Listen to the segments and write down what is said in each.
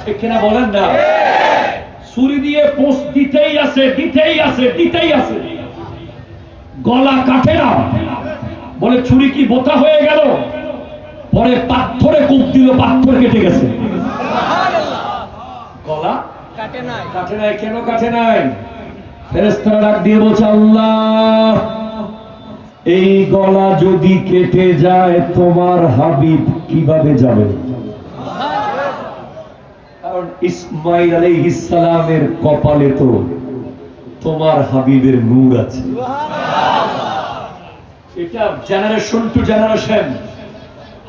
ঠিক কিনা বলেন না? ছুরি দিয়ে পোস্ট দিতেই আছে, গলা কাটে না। বলে ছুরি কি বোতা হয়ে গেল? পরে পাথরে কূপ দিল, পাথর কেটে গেছে, গলা কাটে নাই। কেন কাটে নাই? ফেরেশতারা ডাক দিয়ে বলছে, আল্লাহ, এই গলা যদি কেটে যায় তোমার হাবিব কিভাবে যাবে? কারণ ইসমাঈল আলাইহিস সালামের কপালে তো তোমার হাবিবের নূর আছে। এটা জেনারেশন টু জেনারেশন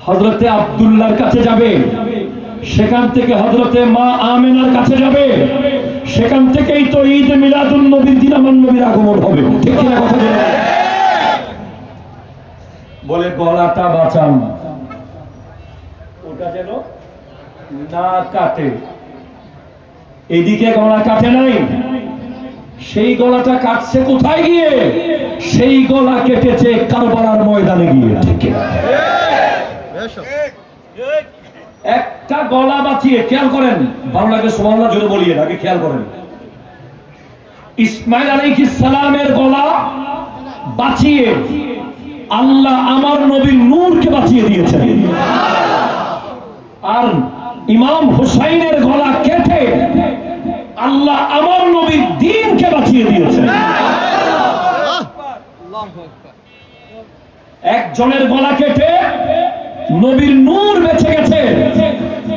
হযরতে আব্দুল্লাহর কাছে যাবে, সেখান থেকে হযরতে মা আমেনার কাছে যাবে, সেখান থেকেই তো ঈদ মিলাদুন নবীর দিন আমার নবীর আগমন হবে। ঠিক কিনা কথা বলেন? বলে গলাটা বাঁচান, ওটা যেন না কাটে। এদিকে গলা কাটে নাই, সেই গলাটা কাটছে কোথায় গিয়ে? সেই গলা কেটেছে কারবালার ময়দানে গিয়ে। ঠিক কিনা? একটা গলা বাঁচিয়ে, খেয়াল করেন, ভালো লাগে সুবহানাল্লাহ জোরে বলিয়ে, আগে খেয়াল করেন, ইসমাঈল আলাইহিস সালামের গলা বাঁচিয়ে আল্লাহ আমার নবীর নূরকে বাঁচিয়ে দিয়েছেন। আর ইমাম হুসাইনের গলা কেটে আল্লাহ আমার নবীর দ্বীনকে বাঁচিয়ে দিয়েছেন। একজনের গলা কেটে নবীর নূর বেঁচে গেছে,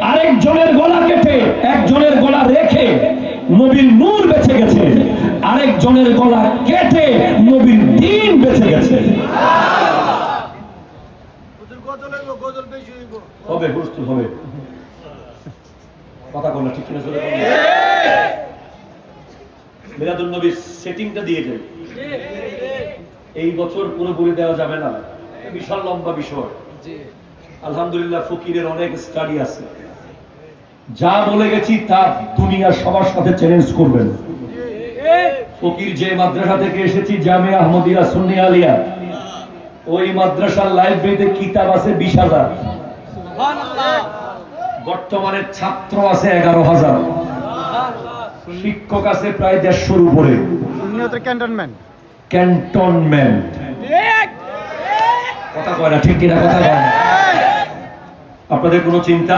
আরেকজনের গলা কেটে, একজনের গলা রেখে নবীর নূর বেঁচে গেছে, আরেকজনের গলা কেটে নবীর দ্বীন বেঁচে গেছে। হবে, বুঝতে হবে, কথা বলা ঠিক কিনা? মিলাদুন নবীর সেটিংটা দিয়ে যাই। এই বছর পুরোপুরি দেওয়া যাবে না, বিশাল লম্বা বিষয়। আলহামদুলিল্লাহ ফকিরের অনেক স্টাডি আছে, যা বলে গেছি তা দুনিয়ার সবার সাথে চ্যালেঞ্জ করবেন। ফকির যে মাদ্রাসা থেকে এসেছি, জামিয়া আহমদিয়া সুন্নি আলিয়া, ওই মাদ্রাসার লাইব্রেরিতে কিতাব আছে 20,000, বর্তমানে ছাত্র আছে 11,000, শিক্ষক আছে প্রায় 150-র উপরে। ক্যান্টনমেন্ট কথা কয় না, ঠিক কিনা কথা কয় না? আপনাদের কোনো চিন্তা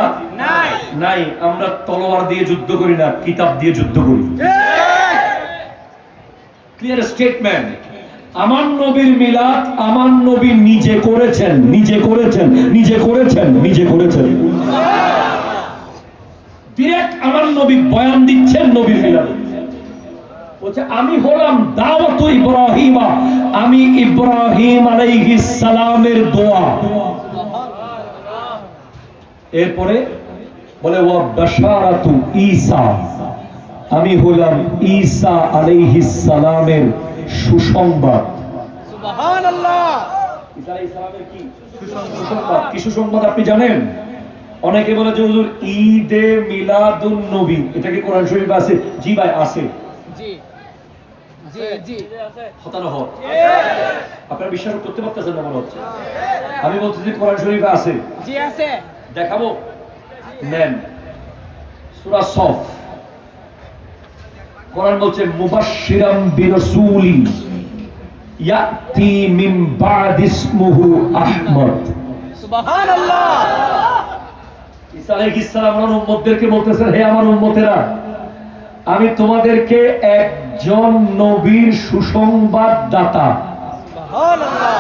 নাই? আমরা তলোয়ার দিয়ে যুদ্ধ করি না, কিতাব দিয়ে যুদ্ধ করি। Clear statement. আমার নবীর মিলাদ আমার নবী নিজে করেছেন। ডিরেক্ট আমার নবী বয়ান দিচ্ছেন নবীর মিলাদ। বলছে আমি হলাম দাওয়াত ইব্রাহিমা, আমি ইব্রাহিম আলাইহিস সালামের দোয়া। এরপরে বলে ওয়া বাশারাতু ঈসা, আমি হলাম ঈসা আলাইহিস সালামের সুসংবাদ। সুবহানাল্লাহ। ঈসা আলাইহিস সালামের কি সুসংবাদ? কি সুসংবাদ আপনি জানেন? অনেকে বলে যে হুজুর ঈদে মিলাদুন নবী, এটা কি কোরআন শরীফে আছে? জি ভাই আছে। জি আছে। হতানো হয়, আপনারা বিশ্বাস করতে পারতেছেন না মনে হচ্ছে। আমি বলতেছি কোরআন শরীফে আছে। জি আছে। দেখাবো? নেন, সূরা সফ, কোরআন বলছে মুবাশশিরাম বিরাসূলিন ইয়াতি মিন বা'দি ইসমুহু আহমদ। সুবহানাল্লাহ। ঈসা আলাইহিস সালাম ওনার উম্মতদেরকে বলতেছেন, হে আমার উম্মতেরা, আমি তোমাদেরকে একজন নবীর সুসংবাদ দাতা। সুবহানাল্লাহ।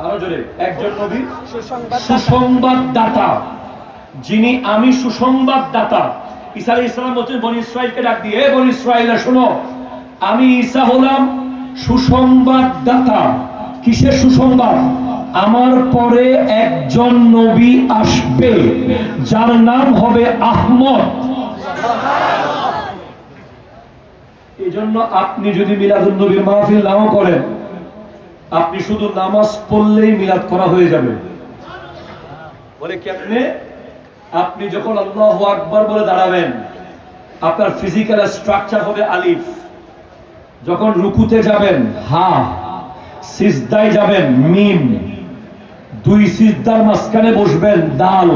আরো জোরে, একজন নবীর সুসংবাদ দাতা, যিনি আমি সুসংবাদ দাতা। ঈসা আলাইহিস সালাম বলছেন বনি ইসরাইলকে ডাক দিয়ে, হে বনি ইসরাইলরা শোনো, আমি ঈসা হলাম সুসংবাদ দাতা। কিসের সুসংবাদ? আমার পরে একজন নবী আসবে যার নাম হবে আহমদ। এজন্য আপনি যদি মিলাদুন নবীর মাহফিল নাও করেন, আপনি শুধু নামাজ পড়লেই মিলাদ করা হয়ে যাবে। বলে কেমনে? আপনি যখন আল্লাহু আকবার বলে দাঁড়াবেন, আপনার ফিজিক্যাল স্ট্রাকচার হবে আলিফ। যখন রুকুতে যাবেন হা, সিজদায় যাবেন মিম, দুই সিজদার মাঝখানে বসবেন দাল,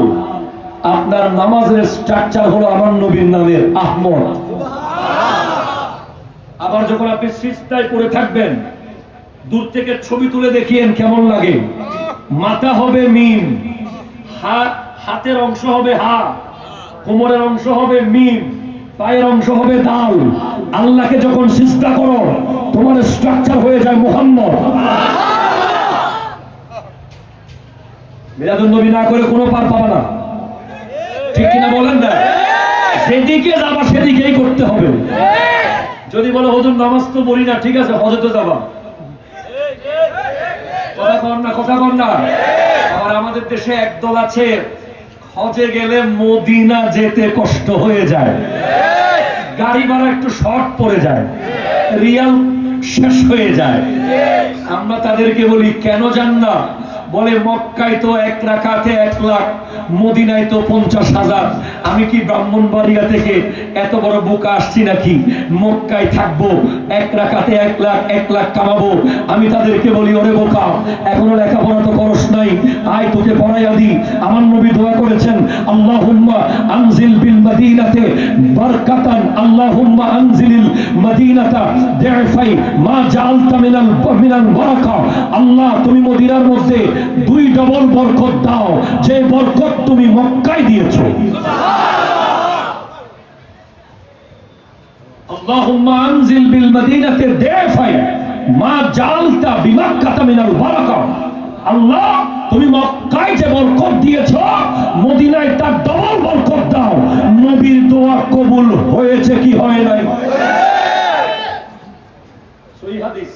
আপনার নামাজের স্ট্রাকচার হলো আমার নবীর নামের আহমদ। আবার যখন আপনি সিজদায় পড়ে থাকবেন, দূর থেকে ছবি তুলে দেখিয়েন কেমন লাগে। মাথা হবে মিম, হাতের অংশ হবে হা, কোমরের অংশ হবে মিম, পায়ের অংশ হবে দাল। আল্লাহকে যখন সিজদা করো, তোমার স্ট্রাকচার হয়ে যায় মুহাম্মদ। মিলাদুন নবী না করে কোনো পার পাবা না, ঠিক কিনা বলেন না? সেদিকে যাবা, সেদিকেই করতে হবে। যদি বলো হুজুর নামাজ তো পড়ি না, ঠিক আছে, হজে তো যাবা। কথা কর না, কথা কর না। আর আমাদের দেশে একদল আছে, হজে গেলে মদিনা যেতে কষ্ট হয়ে যায়, গাড়ি ভাড়া একটু শর্ট পড়ে যায়, রিয়াল শেষ হয়ে যায়। আমরা তাদেরকে বলি কেন যান না? বলে মক্কায় তো 1 রাকাতে 1 লাখ, মদিনায় তো 50,000। আমি কি ব্রাহ্মণবাড়িয়া থেকে এত বড় বোকা আসছি নাকি? মক্কায় থাকবো, 1 রাকাতে 1 লাখ কামাবো। আমি তাদেরকে বলি ওরে বোকা, এখনো লেখাপড়া তো করস নাই, আয় তোকে পড়াইয়া দি। আমার নবী দোয়া করেছেন, আল্লাহুম্মা আনজিল বিল মদিনাতে বারকাতান, আল্লাহুম্মা আনজিলিল মদিনাতা দিফাই মা জাআলতা মিনাল বারাকা। আল্লাহ তুমি মদিনার মধ্যে 2 ডবল বরকত দাও, যে বরকত তুমি মক্কায় দিয়েছো। আল্লাহুম্মা আনজিল বিল মদিনাতে দিফাই মা জাআলতা বিমাক্কাতা মিনাল বারাকা। আল্লাহ তুমি মক্কায় যে বরকত দিয়েছো, মদিনায় তার ডবল বরকত দাও। নবীর দোয়া কবুল হয়েছে কি হয় নাই? সহিহ হাদিস,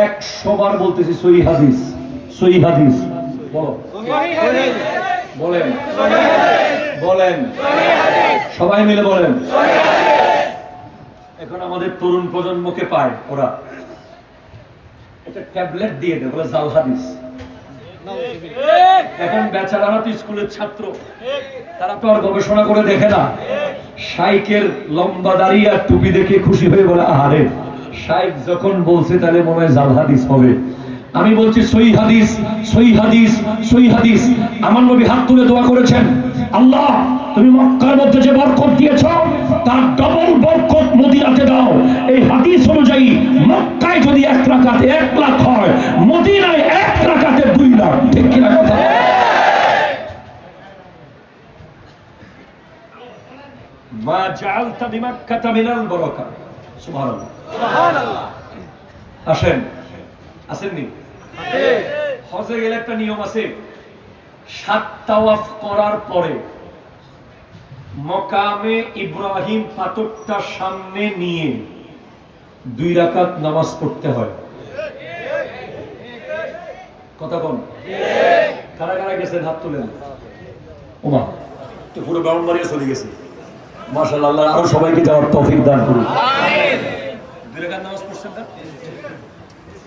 100 বার বলতেছি সহিহ হাদিস, সহিহ হাদিস। বলো, বলেন বলেন, সবাই মিলে বলেন। এখন আমাদের তরুণ প্রজন্মকে পায় ওরা একটা ট্যাবলেট দিয়ে দেয়, বলে জাল হাদিস। এখন বেচারারা তো স্কুলের ছাত্র, তারা তো আর গবেষণা করে দেখে না। শাইকের লম্বা দাড়ি আর টুপি দেখে খুশি হয়ে বলে আহারে, শাইক যখন বলছে তাহলে মনে হয় জাল হাদিস হবে। আমি বলছি সহিহ হাদিস, সহিহ হাদিস, সহিহ হাদিস। আমার নবী হাত তুলে দোয়া করেছেন, আল্লাহ তুমি মক্কার মধ্যে যে বরকত দিয়েছো, তার ডবল বরকত মদিনাতে দাও। এই হাদিস অনুযায়ী মক্কায় যদি 1 রাকাতে 1 লাখ হয়, মদিনায় 1 রাকাতে 2 লাখ। ঠিক কিনা কথা? মা জাআলতা বিমাক্কাতা মিনাল বারাকা। সুবহানাল্লাহ, সুবহানাল্লাহ। আসেন, আসেননি? হজে গেলে একটা নিয়ম আছে, 7 তাওয়াফ করার পরে মকামে ইব্রাহিম পাথরটা সামনে নিয়ে 2 রাকাত নামাজ পড়তে হয়। কথা বল, কারা কারা গেছেন হাত তুলেন। ওমা তো পুরো ব্রাহ্মণবাড়িয়া চলে গেছে, মাশাআল্লাহ। আল্লাহ আরো সবাইকে যাওয়ার তৌফিক দান করুন। 2 রাকাত নামাজ পড়ছেন না?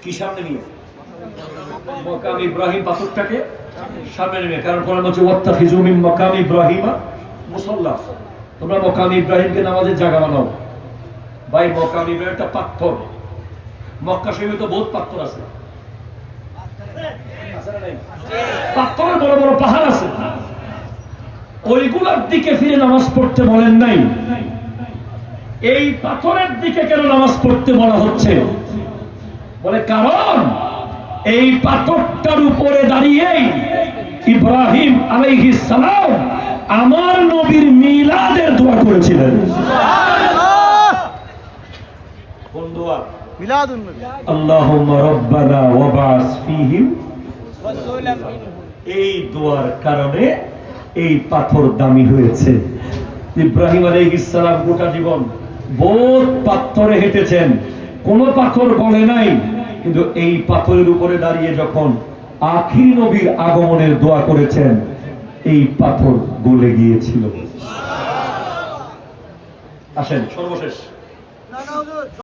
কি সামনে নিয়ে? মকাম ইব্রাহিম পাথরটাকে সামনে নিয়ে। কারণ কোরআন বলছে ওয়াত্তাখিযু মিন মাকাম ইব্রাহিমা মুসাল্লা, তোমরা মকাম ইব্রাহিমকে নামাজের জায়গা বানাও। ভাই মকাম ইব্রাহিম একটা পাথর, মক্কা শরীফে তো বহুত পাথর আছে, পাথরের বড় বড় পাহাড় আছে। ওইগুলোর দিকে ফিরে নামাজ পড়তে বলেন নাই, এই পাথরের দিকে কেন নামাজ পড়তে বলা হচ্ছে? বলে কারণ এই পাথরটার উপরে দাঁড়িয়েই ইব্রাহিম আলাইহিস সালাম আমার নবীর মিলাদের দোয়া করেছিলেন। কোন দোয়া? মিলাদুন নবী। আল্লাহুম্মা রাব্বানা ওয়াবাস ফীহিম রাসূলাম মিনহুম। এই দোয়ার কারণে এই পাথর দামি হয়েছে। ইব্রাহিম আলাইহিস সালাম গোটা জীবন বহুত পাথরে হেঁটেছেন, কোন পাথর গলে নাই, কিন্তু এই পাথরের উপরে দাঁড়িয়ে যখন আখির নবীর আগমনের দোয়া করেছেন, এই পাথর গলে গিয়েছিল। আসেন সর্বশেষ